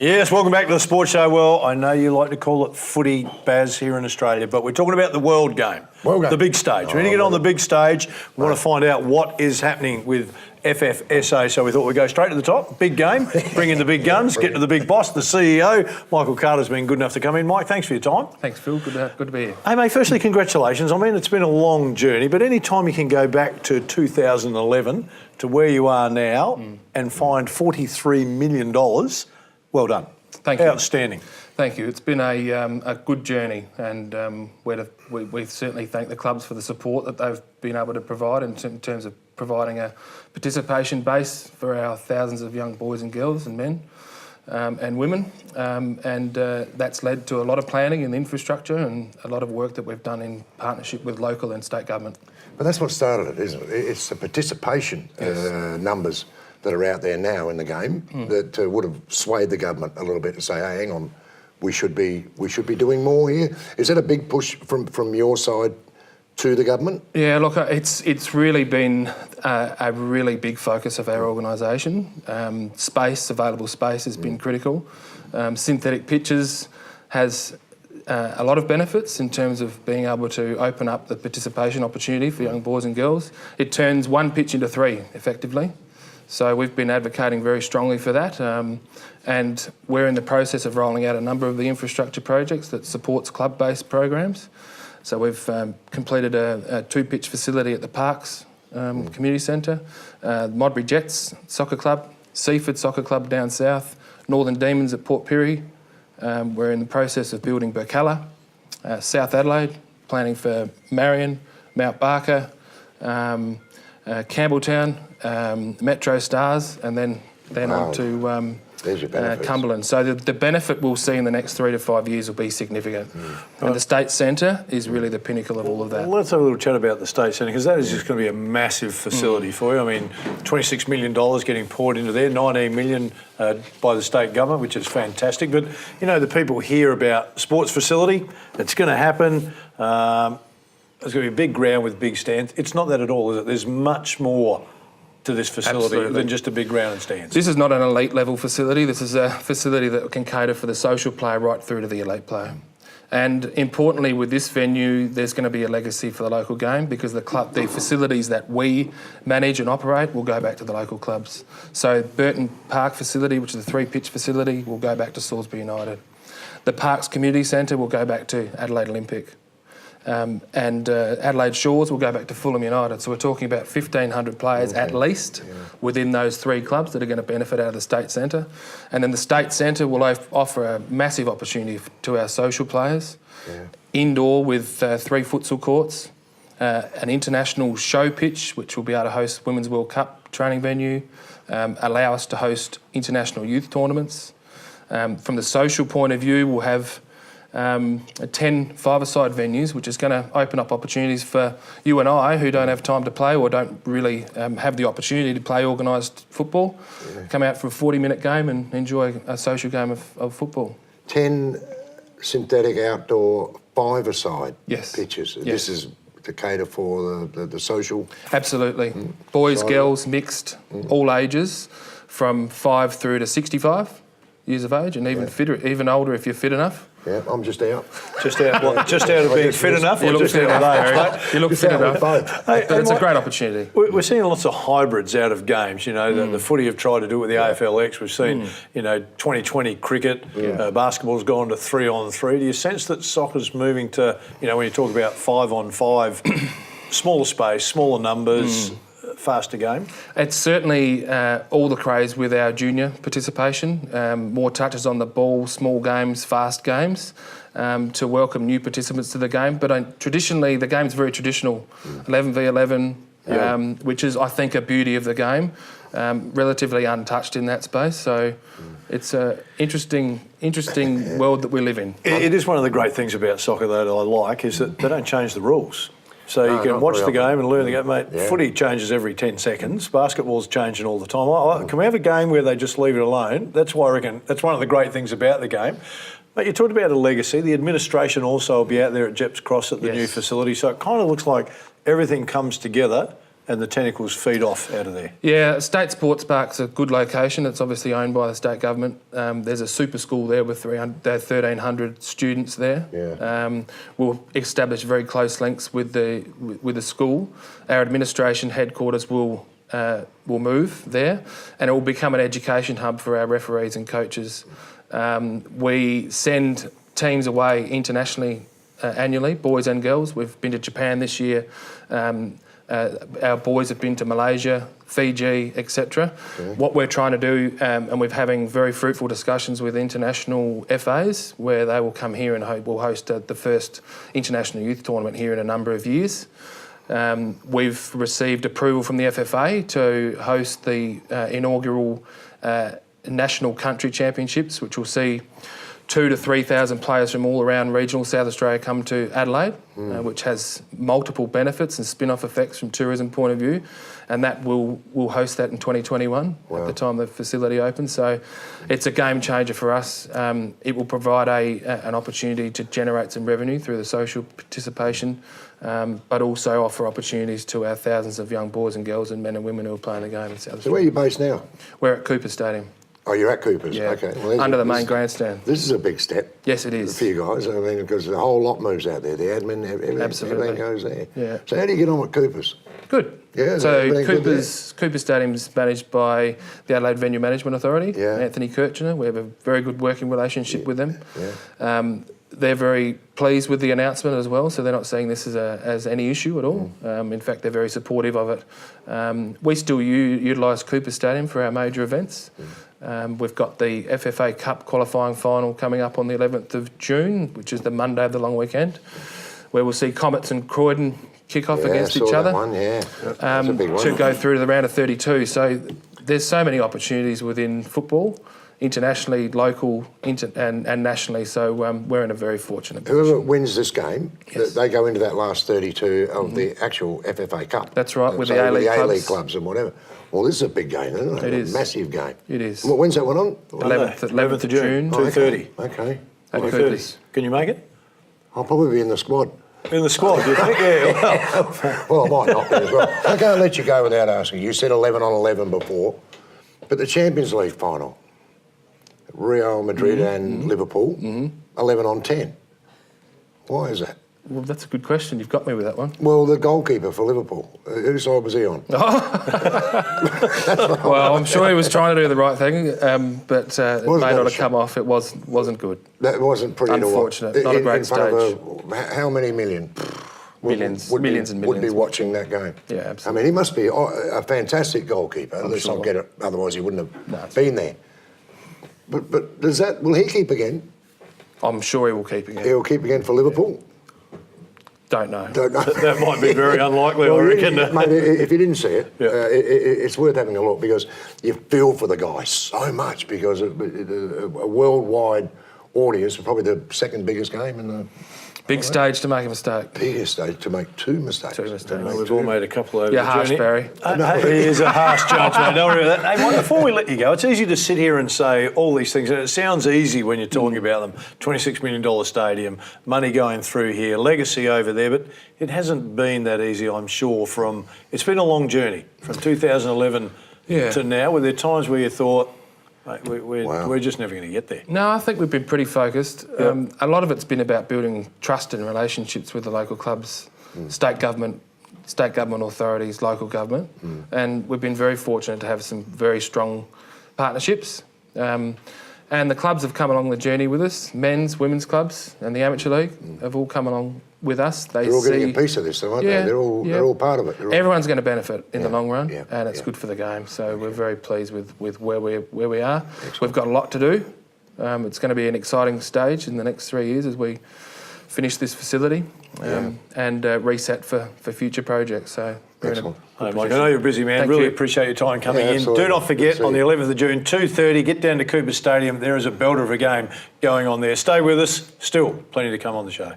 Yes, welcome back to the Sports Show. Well, I know you like to call it footy, Baz, here in Australia, but we're talking about the world game, the big stage. We need to get on the big stage. We want to find out what is happening with FFSA, so we thought we'd go straight to the top. Big game, bring in the big guns, get to the big boss, the CEO. Michael Carter's been good enough to come in. Mike, thanks for your time. Thanks, Phil. Good to be here. Hey, mate, firstly, congratulations. I mean, it's been a long journey, but any time you can go back to 2011 to where you are now and find $43 million, well done. Thank you. Outstanding. Thank you. It's been a good journey, and we certainly thank the clubs for the support that they've been able to provide in terms of providing a participation base for our thousands of young boys and girls and men and women, and that's led to a lot of planning and infrastructure and a lot of work that we've done in partnership with local and state government. But that's what started it, isn't it? It's the participation numbers that are out there now in the game that would have swayed the government a little bit to say, hey, hang on, we should be doing more here. Is that a big push from your side to the government? Yeah, look, it's really been a really big focus of our organisation. Available space has been critical. Synthetic pitches has a lot of benefits in terms of being able to open up the participation opportunity for young boys and girls. It turns one pitch into three, effectively. So we've been advocating very strongly for that, and we're in the process of rolling out a number of the infrastructure projects that supports club-based programs. So we've completed a two-pitch facility at the Parks Community Centre, Modbury Jets Soccer Club, Seaford Soccer Club down south, Northern Demons at Port Pirie. We're in the process of building Burkalla, South Adelaide, planning for Marion, Mount Barker, Campbelltown, Metro Stars, and then on to Cumberland. So the benefit we'll see in the next 3 to 5 years will be significant. And the State Centre is really the pinnacle of all of that. Well, let's have a little chat about the State Centre, because that is just going to be a massive facility for you. I mean, $26 million getting poured into there, $19 million by the state government, which is fantastic. But, you know, the people hear about sports facility, it's going to happen. There's going to be a big ground with big stands. It's not that at all, is it? There's much more to this facility than just a big ground and stands. This is not an elite level facility. This is a facility that can cater for the social player right through to the elite player. And importantly, with this venue, there's going to be a legacy for the local game, because the facilities that we manage and operate will go back to the local clubs. So Burton Park facility, which is a 3-pitch facility, will go back to Salisbury United. The Parks Community Centre will go back to Adelaide Olympic. And Adelaide Shores will go back to Fulham United. So we're talking about 1,500 players at least within those 3 clubs that are going to benefit out of the State Centre. And then the State Centre will offer a massive opportunity to our social players, indoor with 3 futsal courts, an international show pitch, which will be able to host Women's World Cup training venue, allow us to host international youth tournaments. From the social point of view, we'll have 10 five-a-side venues, which is going to open up opportunities for you and I who don't have time to play or don't really have the opportunity to play organised football. Come out for a 40-minute game and enjoy a social game of football. 10 synthetic outdoor five-a-side pitches. Yes. This is to cater for the social... Absolutely. Boys, girls, mixed, all ages, from 5 through to 65 years of age, and even fitter, even older if you're fit enough. Yeah, I'm just out. Just out what? Just out of being fit enough, or just out of age? You look fit enough. But it's a great opportunity. We're seeing lots of hybrids out of games. You know, the footy have tried to do it with the AFLX. We've seen, you know, 2020 cricket. Basketball's gone to 3-on-3. Do you sense that soccer's moving to, you know, when you talk about 5-on-5, smaller space, smaller numbers, faster game? It's certainly all the craze with our junior participation. More touches on the ball, small games, fast games, to welcome new participants to the game. But traditionally, the game's very traditional, 11v11, which is, I think, a beauty of the game, relatively untouched in that space. So it's an interesting world that we live in. It is one of the great things about soccer that I like, is that they don't change the rules. So you can watch the game and learn the game. Mate, footy changes every 10 seconds. Basketball's changing all the time. Can we have a game where they just leave it alone? That's why I reckon that's one of the great things about the game. But you talked about a legacy. The administration also will be out there at Jeps Cross at the new facility. So it kind of looks like everything comes together and the Tentacles feed off out of there. Yeah, State Sports Park's a good location. It's obviously owned by the state government. There's a super school there with 1,300 students there. Yeah. We'll establish very close links with the school. Our administration headquarters will move there, and it will become an education hub for our referees and coaches. We send teams away internationally annually, boys and girls. We've been to Japan this year. Our boys have been to Malaysia, Fiji, etc. Okay. What we're trying to do, and we're having very fruitful discussions with international FAs, where they will come here and we'll host the first international youth tournament here in a number of years. We've received approval from the FFA to host the inaugural National Country Championships, which will see 2,000 to 3,000 players from all around regional South Australia come to Adelaide, which has multiple benefits and spin-off effects from tourism point of view, and that we'll host that in 2021 at the time the facility opens. So it's a game changer for us. It will provide an opportunity to generate some revenue through the social participation, but also offer opportunities to our thousands of young boys and girls and men and women who are playing the game in South Australia. So where are you based now? We're at Cooper Stadium. Oh, you're at Cooper's? Yeah. Okay. Well, Under the main grandstand. This is a big step. Yes, it is. For you guys, I mean, because the whole lot moves out there. The admin, everything goes there. Yeah. So how do you get on with Cooper's? Good. Yeah, So everything good Cooper Stadium's managed by the Adelaide Venue Management Authority, Yeah. Anthony Kirchner. We have a very good working relationship with them. Yeah. They're very pleased with the announcement as well, so they're not seeing this as any issue at all. In fact, they're very supportive of it. We still utilise Cooper Stadium for our major events. We've got the FFA Cup qualifying final coming up on the 11th of June, which is the Monday of the long weekend, where we'll see Comets and Croydon kick off against each other. That's a big one. To go through to the round of 32. So there's so many opportunities within football, internationally, local, and nationally. So we're in a very fortunate position. Whoever wins this game, Yes. they go into that last 32 of the actual FFA Cup. That's right, with So the A-League A-League clubs. clubs and whatever. Well, this is a big game, isn't it? It is. A massive game. It is. Well, when's that one on? 11th of June. 2:30. Okay. At Okay. Coopers. Can you make it? I'll probably be in the squad. In the squad, do you think? Yeah. Well, I might not be as well. I can't let you go without asking. You said 11 on 11 before, but the Champions League final, Real Madrid and Liverpool, 11 on 10. Why is that? Well, that's a good question. You've got me with that one. Well, the goalkeeper for Liverpool, whose side was he on? Well, I'm sure he was trying to do the right thing, but it may Wasn't that not a have shame? come off. It wasn't good. That wasn't pretty Unfortunate. Not a great in front of how many million? Millions, would millions be, and Would be millions. watching that game. Yeah, I absolutely. mean, he must be a fantastic goalkeeper. Let's sure. not get it, otherwise he wouldn't have No, it's been there. But does that? Will he keep again? I'm sure he will keep again. He'll keep again for Liverpool. Don't know. Don't know. That might be very unlikely, I reckon. Mate, if you didn't see it, Yeah. it's worth having a look because you feel for the guy so much because a worldwide audience, probably the second biggest game in the Big stage to make a mistake. biggest stage to make two mistakes. Two mistakes. We've all made a couple over You're the harsh, journey. Barry. He is a harsh judge, mate. Don't worry about that. Hey, Mike, before we let you go, it's easy to sit here and say all these things, and it sounds easy when you're talking about them. $26 million stadium, money going through here, legacy over there, but it hasn't been that easy, I'm sure. It's been a long journey from 2011 to now. Were there times where you thought, mate, we're just never going to get there? No, I think we've been pretty focused. A lot of it's been about building trust and relationships with the local clubs, state government authorities, local government, and we've been very fortunate to have some very strong partnerships. And the clubs have come along the journey with us. Men's, women's clubs, and the amateur league have all come along with us. They're all getting a piece of this, though, aren't they? They're all part of it. Everyone's going to benefit in the long run, Yeah. and it's good for the game. So we're very pleased with where we are. We've got a lot to do. It's going to be an exciting stage in the next 3 years as we finish this facility and reset for future projects. So we're in a Excellent. Hey, Mike, I know you're a busy man. Thank Really you. appreciate your time coming in. absolutely. Do not forget, Good to on see the you. 11th of June, 2:30, get down to Cooper Stadium. There is a belter of a game going on there. Stay with us. Still plenty to come on the show.